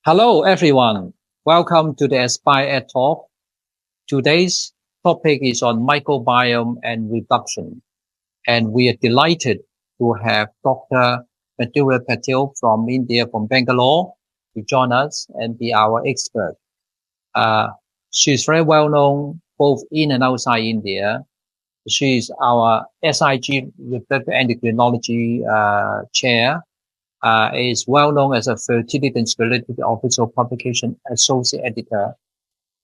Hello, everyone. Welcome to the Aspire Ed Talk. Today's topic is on microbiome and reproduction. And we are delighted to have Dr. Madhura Patel from India, from Bangalore, to join us and be our expert. She's very well known both in and outside India. She's our SIG Reproductive Endocrinology chair. Is well known as a Fertility and Sterility Official Publication Associate Editor.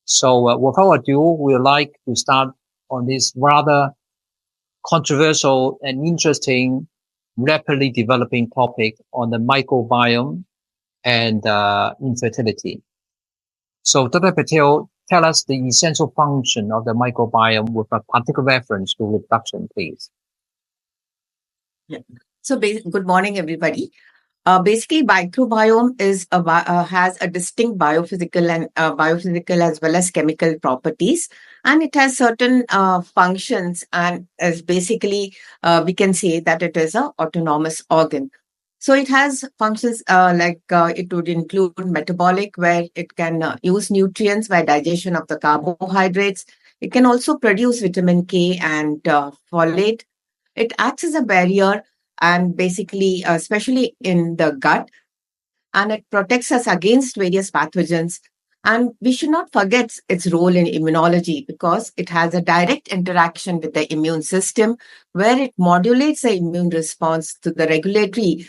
So without ado, we would like to start on this rather controversial and interesting, rapidly developing topic on the microbiome and infertility. So Dr. Patel, tell us the essential function of the microbiome with a particular reference to reproduction, please. Yeah. So good morning, everybody. Basically, microbiome is has a distinct biophysical as well as chemical properties, and it has certain functions. And as basically, we can say that it is an autonomous organ. So it has functions it would include metabolic, where it can use nutrients by digestion of the carbohydrates. It can also produce vitamin K and folate. It acts as a barrier, and basically, especially in the gut, and it protects us against various pathogens. And we should not forget its role in immunology, because it has a direct interaction with the immune system, where it modulates the immune response to the regulatory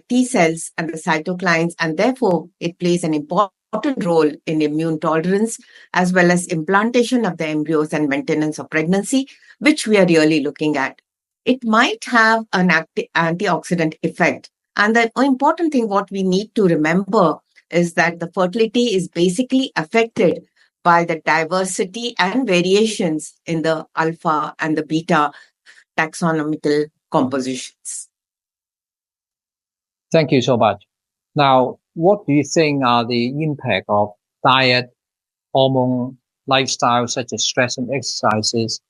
T cells and the cytokines, and therefore it plays an important role in immune tolerance, as well as implantation of the embryos and maintenance of pregnancy, which we are really looking at. It might have an antioxidant effect. And the important thing what we need to remember is that the fertility is basically affected by the diversity and variations in the alpha and the beta taxonomical compositions. Thank you so much. Now, what do you think are the impact of diet, hormone, lifestyle, such as stress and exercises,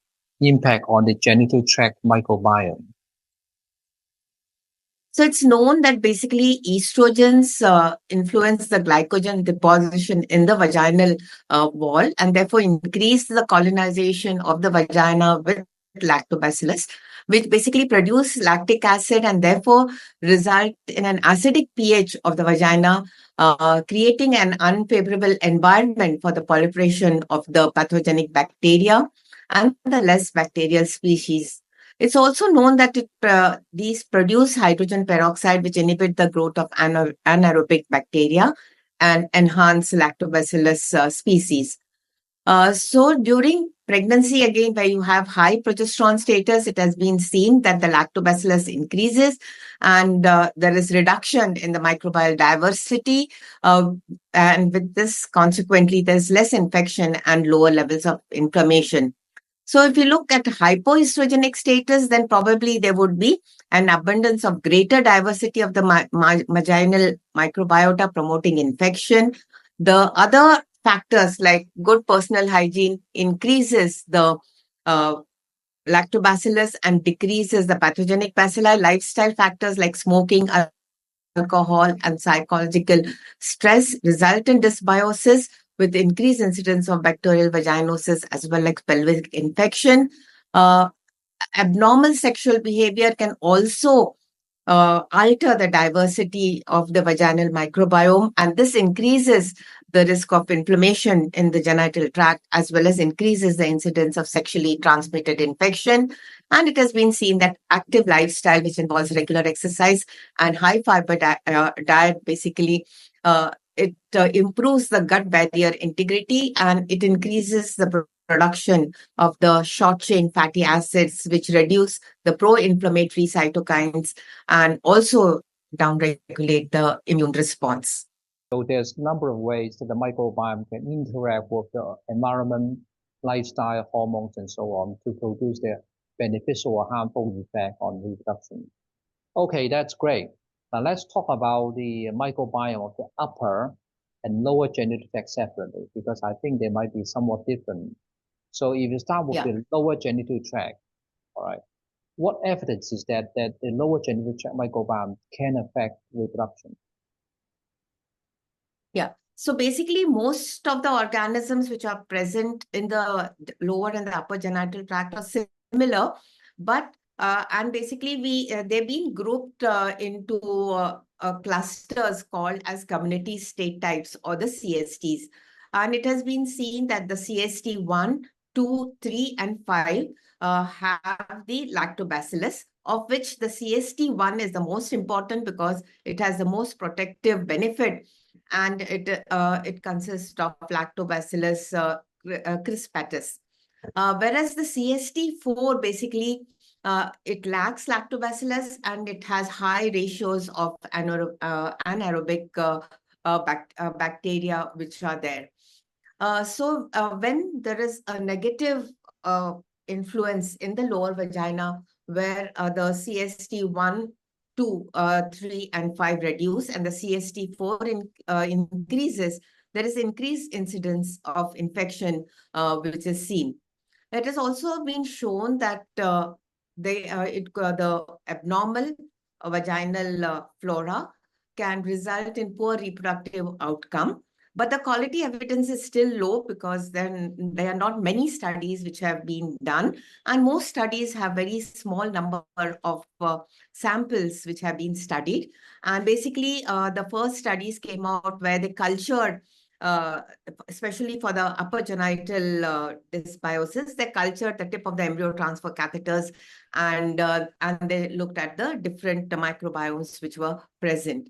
impact on the genital tract microbiome? So it's known that basically estrogens influence the glycogen deposition in the vaginal wall, and therefore increase the colonization of the vagina with lactobacillus, which basically produce lactic acid and therefore result in an acidic pH of the vagina, creating an unfavorable environment for the proliferation of the pathogenic bacteria and the less bacterial species. It's also known that these produce hydrogen peroxide, which inhibit the growth of anaerobic bacteria and enhance lactobacillus species. So during pregnancy, again, where you have high progesterone status, it has been seen that the lactobacillus increases, and there is reduction in the microbial diversity. And with this, consequently, there's less infection and lower levels of inflammation. So if you look at hypoestrogenic status, then probably there would be an abundance of greater diversity of the vaginal microbiota, promoting infection. The other factors like good personal hygiene increases the lactobacillus and decreases the pathogenic bacilli. Lifestyle factors like smoking, alcohol, and psychological stress result in dysbiosis, with increased incidence of bacterial vaginosis as well as pelvic infection. Abnormal sexual behavior can also alter the diversity of the vaginal microbiome, and this increases the risk of inflammation in the genital tract, as well as increases the incidence of sexually transmitted infection. And it has been seen that active lifestyle, which involves regular exercise and high fiber diet, basically it improves the gut barrier integrity, and it increases the production of the short-chain fatty acids, which reduce the pro-inflammatory cytokines and also downregulate the immune response. So there's a number of ways that the microbiome can interact with the environment, lifestyle, hormones, and so on to produce their beneficial or harmful effect on reproduction. Okay, that's great. Now let's talk about the microbiome of the upper and lower genital tract separately, because I think they might be somewhat different. So if you start with the lower genital tract, all right, what evidence is that the lower genital tract microbiome can affect reproduction? Yeah. So basically, most of the organisms which are present in the lower and the upper genital tract are similar, but and basically they've been grouped into clusters called as community state types, or the CSTs. And it has been seen that the CST 1, 2, 3, and 5 have the lactobacillus, of which the CST 1 is the most important because it has the most protective benefit, and it consists of lactobacillus crispatus. Whereas the CST4 basically it lacks lactobacillus, and it has high ratios of anaerobic bacteria which are there. So when there is a negative influence in the lower vagina, where the CST1, 2, 3, and 5 reduce, and the CST4 increases, there is increased incidence of infection which is seen. It has also been shown that the abnormal vaginal flora can result in poor reproductive outcome. But the quality evidence is still low because then there are not many studies which have been done, and most studies have very small number of samples which have been studied. And basically, the first studies came out where they cultured, uh, especially for the upper genital dysbiosis, they cultured the tip of the embryo transfer catheters, and they looked at the different microbiomes which were present.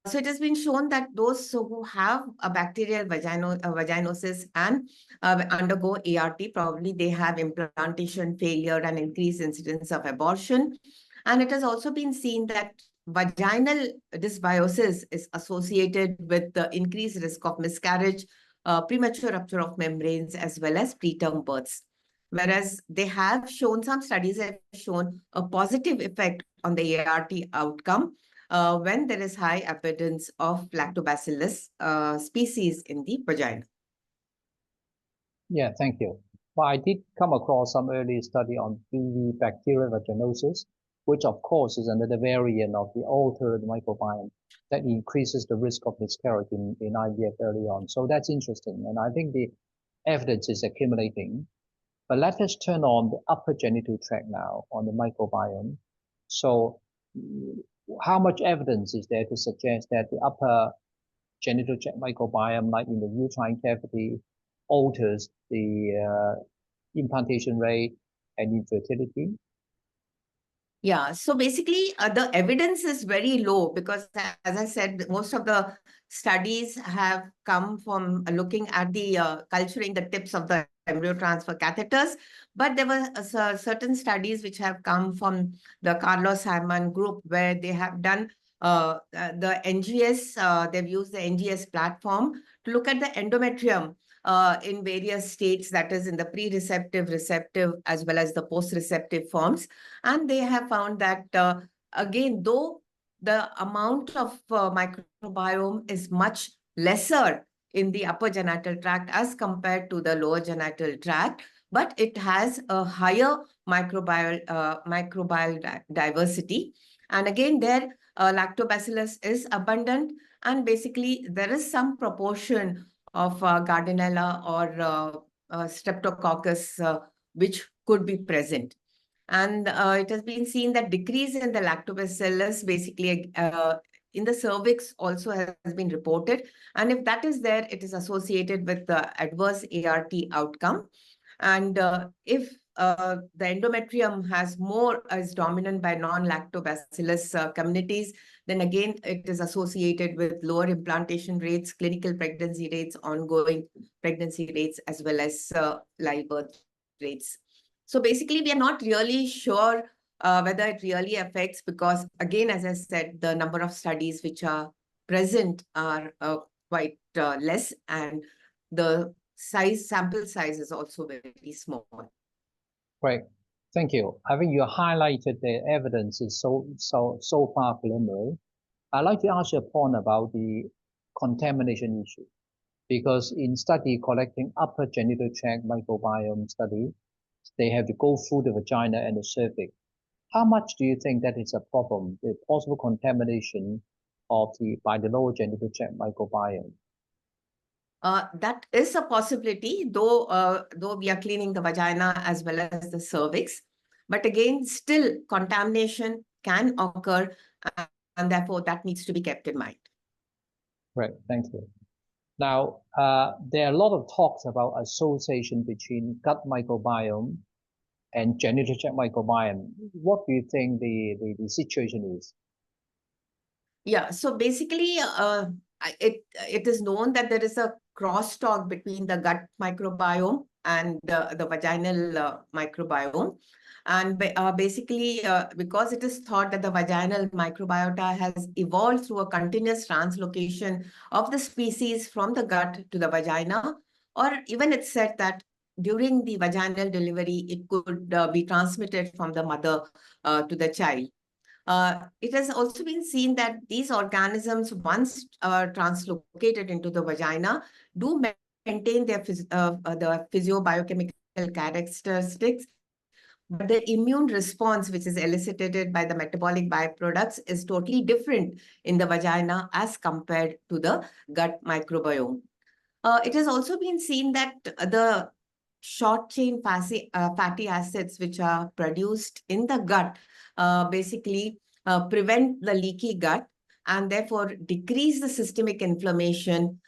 So it has been shown that those who have a bacterial vaginosis and undergo ART, probably they have implantation failure and increased incidence of abortion. And it has also been seen that vaginal dysbiosis is associated with the increased risk of miscarriage, premature rupture of membranes, as well as preterm births. Whereas they have shown, some studies have shown a positive effect on the ART outcome when there is high abundance of lactobacillus species in the vagina. Yeah, thank you. Well, I did come across some early study on BV bacterial vaginosis, which of course is another variant of the altered microbiome that increases the risk of miscarriage in IVF early on. So that's interesting. And I think the evidence is accumulating. But let us turn on the upper genital tract now on the microbiome. So how much evidence is there to suggest that the upper genital tract microbiome, like in the uterine cavity, alters the implantation rate and infertility? Yeah, so basically, the evidence is very low because, as I said, most of the studies have come from looking at the culturing the tips of the embryo transfer catheters. But there were certain studies which have come from the Carlos Simon group, where they have done the NGS, they've used the NGS platform to look at the endometrium in various states, that is in the pre-receptive, receptive, as well as the post-receptive forms. And they have found that, again, though the amount of microbiome is much lesser in the upper genital tract as compared to the lower genital tract, but it has a higher microbial diversity. And again, there, lactobacillus is abundant, and basically there is some proportion of Gardnerella or Streptococcus which could be present. And it has been seen that decrease in the lactobacillus basically in the cervix also has been reported. And if that is there, it is associated with the adverse ART outcome. And if the endometrium has more is dominant by non-lactobacillus communities, then again, it is associated with lower implantation rates, clinical pregnancy rates, ongoing pregnancy rates, as well as live birth rates. So basically, we are not really sure whether it really affects because, again, as I said, the number of studies which are present are quite less, and the sample size is also very small. Great. Thank you. I think you highlighted the evidence is so far preliminary. I'd like to ask you a point about the contamination issue, because in study collecting upper genital tract microbiome study, they have to go through the vagina and the cervix. How much do you think that is a problem, the possible contamination of by the lower genital tract microbiome? That is a possibility, though we are cleaning the vagina as well as the cervix. But again, still contamination can occur, and therefore that needs to be kept in mind. Right, thank you. Now, there are a lot of talks about association between gut microbiome and genital tract microbiome. What do you think the situation is? Yeah, so basically, it is known that there is a crosstalk between the gut microbiome and the vaginal microbiome. And basically, because it is thought that the vaginal microbiota has evolved through a continuous translocation of the species from the gut to the vagina, or even it's said that during the vaginal delivery, it could be transmitted from the mother to the child. It has also been seen that these organisms, once translocated into the vagina, do maintain the physiobiochemical characteristics, but the immune response, which is elicited by the metabolic byproducts, is totally different in the vagina as compared to the gut microbiome. It has also been seen that the short chain fatty acids, which are produced in the gut, basically prevent the leaky gut and therefore decrease the systemic inflammation.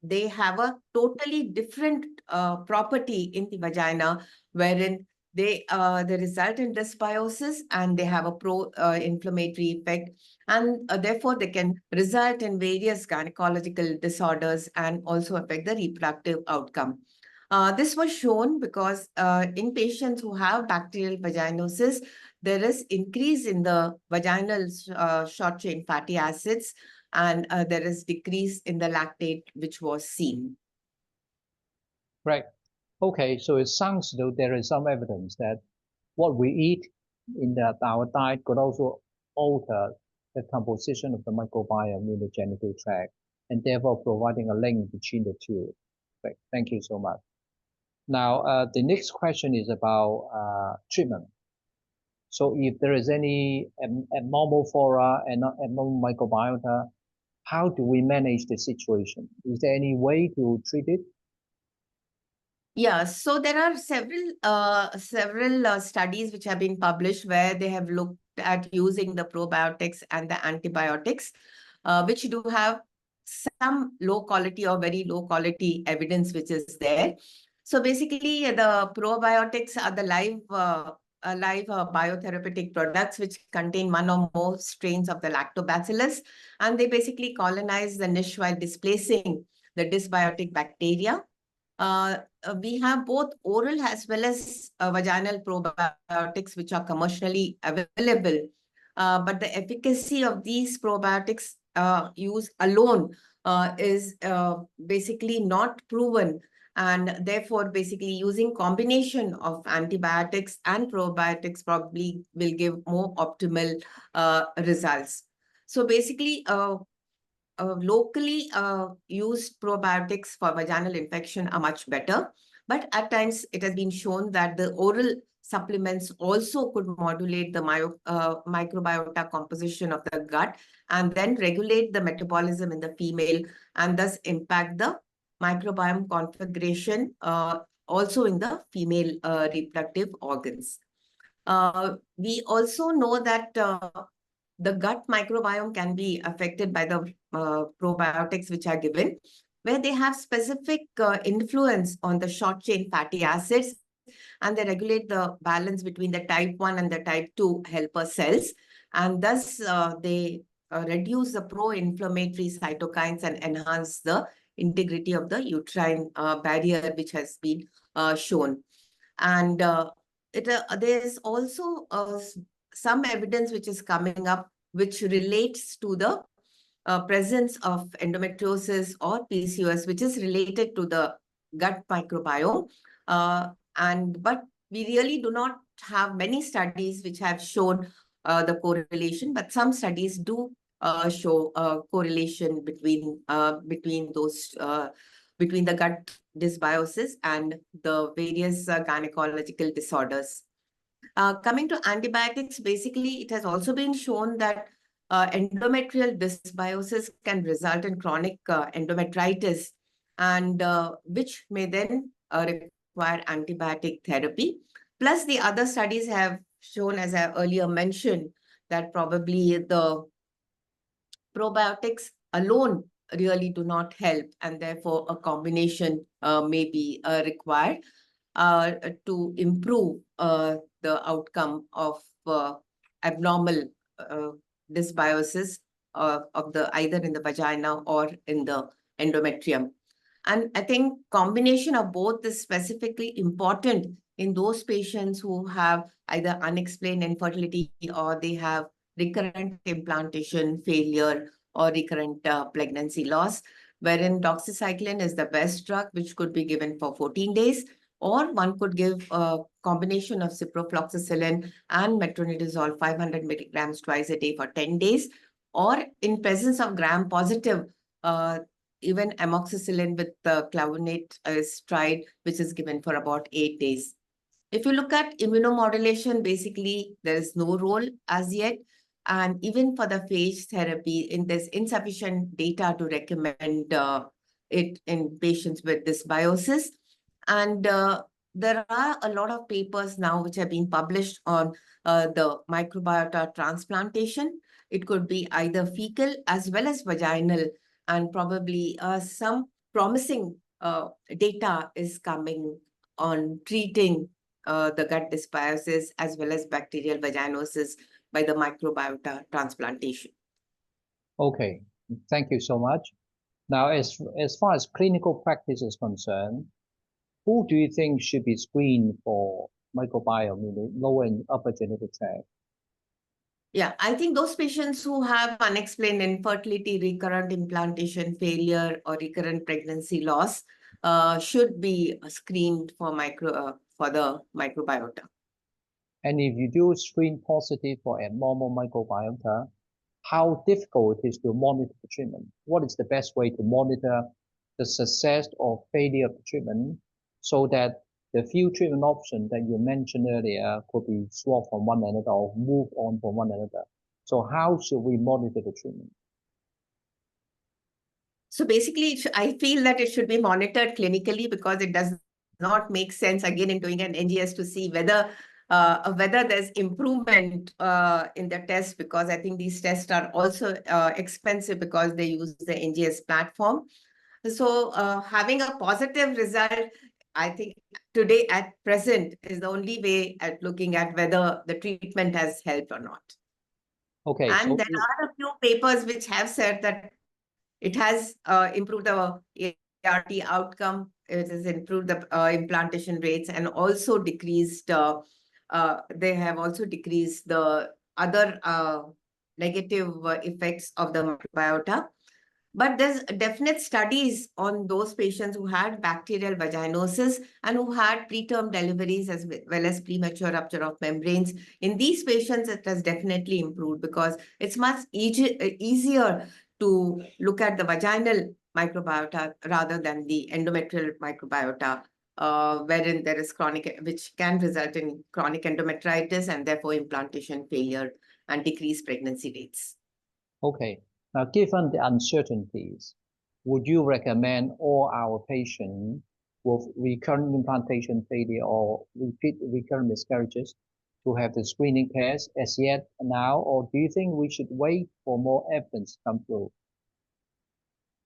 They have a totally different property in the vagina, wherein they result in dysbiosis and they have a pro-inflammatory effect, and therefore they can result in various gynecological disorders and also affect the reproductive outcome. This was shown because in patients who have bacterial vaginosis, there is increase in the vaginal short chain fatty acids, and there is decrease in the lactate, which was seen. Right. Okay, so it sounds though there is some evidence that what we eat in our diet could also alter the composition of the microbiome in the genital tract and therefore providing a link between the two. Right. Thank you so much. Now, the next question is about treatment. So if there is any abnormal flora and abnormal microbiota, how do we manage the situation? Is there any way to treat it? Yeah, so there are several studies which have been published where they have looked at using the probiotics and the antibiotics, which do have some low quality or very low quality evidence which is there. So basically, the probiotics are the live biotherapeutic products which contain one or more strains of the lactobacillus, and they basically colonize the niche while displacing the dysbiotic bacteria. We have both oral as well as vaginal probiotics, which are commercially available. But the efficacy of these probiotics use alone is basically not proven. And therefore, basically using combination of antibiotics and probiotics probably will give more optimal results. So basically, locally used probiotics for vaginal infection are much better. But at times, it has been shown that the oral supplements also could modulate the microbiota composition of the gut and then regulate the metabolism in the female and thus impact the microbiome configuration also in the female reproductive organs. We also know that the gut microbiome can be affected by the probiotics which are given, where they have specific influence on the short chain fatty acids, and they regulate the balance between the type 1 and the type 2 helper cells. And thus, they reduce the pro-inflammatory cytokines and enhance the integrity of the uterine barrier, which has been shown. And there is also some evidence which is coming up which relates to the presence of endometriosis or PCOS, which is related to the gut microbiome. But we really do not have many studies which have shown the correlation, but some studies do show a correlation between those between the gut dysbiosis and the various gynecological disorders. Coming to antibiotics, basically, it has also been shown that endometrial dysbiosis can result in chronic endometritis, and which may then require antibiotic therapy. Plus, the other studies have shown, as I earlier mentioned, that probably the probiotics alone really do not help, and therefore a combination may be required to improve the outcome of abnormal uh, dysbiosis of the either in the vagina or in the endometrium. And I think combination of both is specifically important in those patients who have either unexplained infertility or they have recurrent implantation failure or recurrent pregnancy loss, wherein doxycycline is the best drug, which could be given for 14 days, or one could give a combination of ciprofloxacillin and metronidazole 500 milligrams twice a day for 10 days, or in presence of gram-positive, even amoxicillin with clavulanate is tried, which is given for about 8 days. If you look at immunomodulation, basically, there is no role as yet. And even for the phage therapy, there's insufficient data to recommend it in patients with dysbiosis. And there are a lot of papers now which have been published on the microbiota transplantation. It could be either fecal as well as vaginal, and probably some promising data is coming on treating the gut dysbiosis as well as bacterial vaginosis by the microbiota transplantation. Okay, thank you so much. Now, as far as clinical practice is concerned, who do you think should be screened for microbiome in the lower and upper genital tract? Yeah, I think those patients who have unexplained infertility, recurrent implantation failure, or recurrent pregnancy loss should be screened for the microbiota. And if you do screen positive for abnormal microbiota, how difficult it is to monitor the treatment? What is the best way to monitor the success or failure of the treatment so that the few treatment options that you mentioned earlier could be swapped from one another or move on from one another? So how should we monitor the treatment? So basically, I feel that it should be monitored clinically, because it does not make sense again in doing an NGS to see whether there's improvement in the test, because I think these tests are also expensive because they use the NGS platform. So having a positive result, I think today at present is the only way at looking at whether the treatment has helped or not. Okay, And so there are a few papers which have said that it has improved the ART outcome. It has improved the implantation rates and also decreased. They have also decreased the other negative effects of the microbiota. But there's definite studies on those patients who had bacterial vaginosis and who had preterm deliveries as well as premature rupture of membranes. In these patients, it has definitely improved, because it's much easier to look at the vaginal microbiota rather than the endometrial microbiota, wherein there is which can result in chronic endometritis and therefore implantation failure and decreased pregnancy rates. okay. Now, given the uncertainties, would you recommend all our patients with recurrent implantation failure or repeat recurrent miscarriages to have the screening test as yet now, or do you think we should wait for more evidence to come through?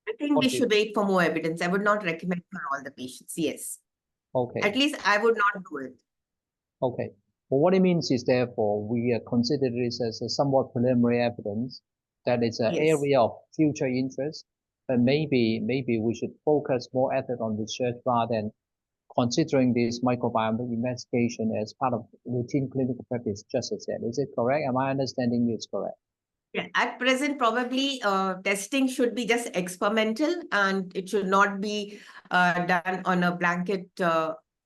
I think What we do you- should wait for more evidence. I would not recommend for all the patients. Yes. Okay, At least I would not do it. okay. Well, what it means is therefore we consider this as a somewhat preliminary evidence that it's an Yes. area of future interest, but maybe we should focus more effort on research rather than considering this microbiome investigation as part of routine clinical practice, just as said. Is it correct? Am I understanding it's correct? Yeah. At present, probably testing should be just experimental, and it should not be done on a blanket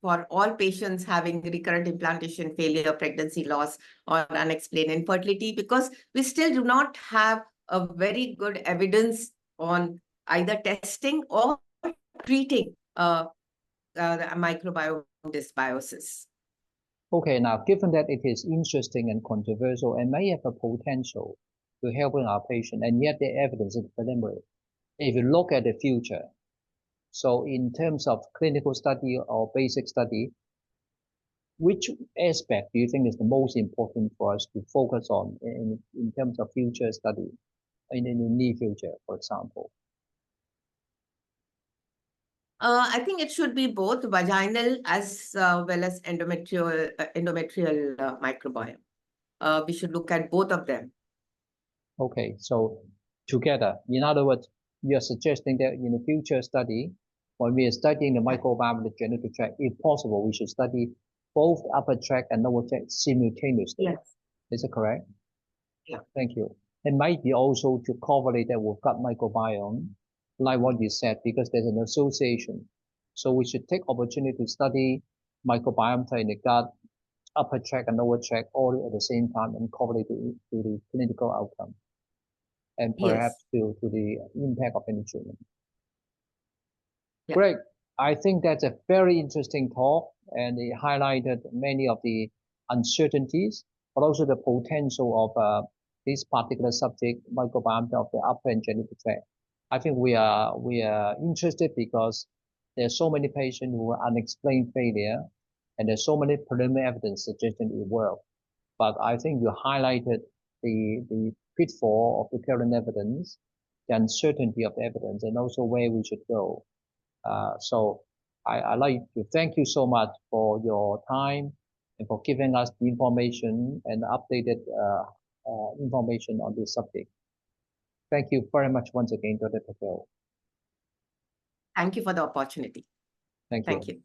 for all patients having recurrent implantation failure, pregnancy loss, or unexplained infertility, because we still do not have a very good evidence on either testing or treating the microbiome dysbiosis. Okay, now given that it is interesting and controversial and may have a potential to helping our patient, and yet the evidence is preliminary. If you look at the future, so in terms of clinical study or basic study, which aspect do you think is the most important for us to focus on in terms of future study in the near future, for example? I think it should be both vaginal as well as endometrial microbiome. We should look at both of them. Okay, so together, in other words, you're suggesting that in the future study, when we are studying the microbiome of the genital tract, if possible, we should study both upper tract and lower tract simultaneously. Yes. Is it correct? Yeah. Thank you. It might be also to correlate that with gut microbiome, like what you said, because there's an association. So we should take opportunity to study microbiome in the gut, upper tract and lower tract all at the same time and correlate it to the clinical outcome and perhaps to the impact of any treatment. Yeah. Great. I think that's a very interesting talk, and it highlighted many of the uncertainties, but also the potential of this particular subject, microbiome of the upper and genital tract. I think we are interested because there are so many patients who are unexplained failure, and there's so many preliminary evidence suggesting it will. But I think you highlighted the pitfall of the current evidence, the uncertainty of the evidence, and also where we should go. So I like to thank you so much for your time and for giving us the information and updated information on this subject. Thank you very much once again, Dr. Patel. Thank you for the opportunity. Thank you. Thank you.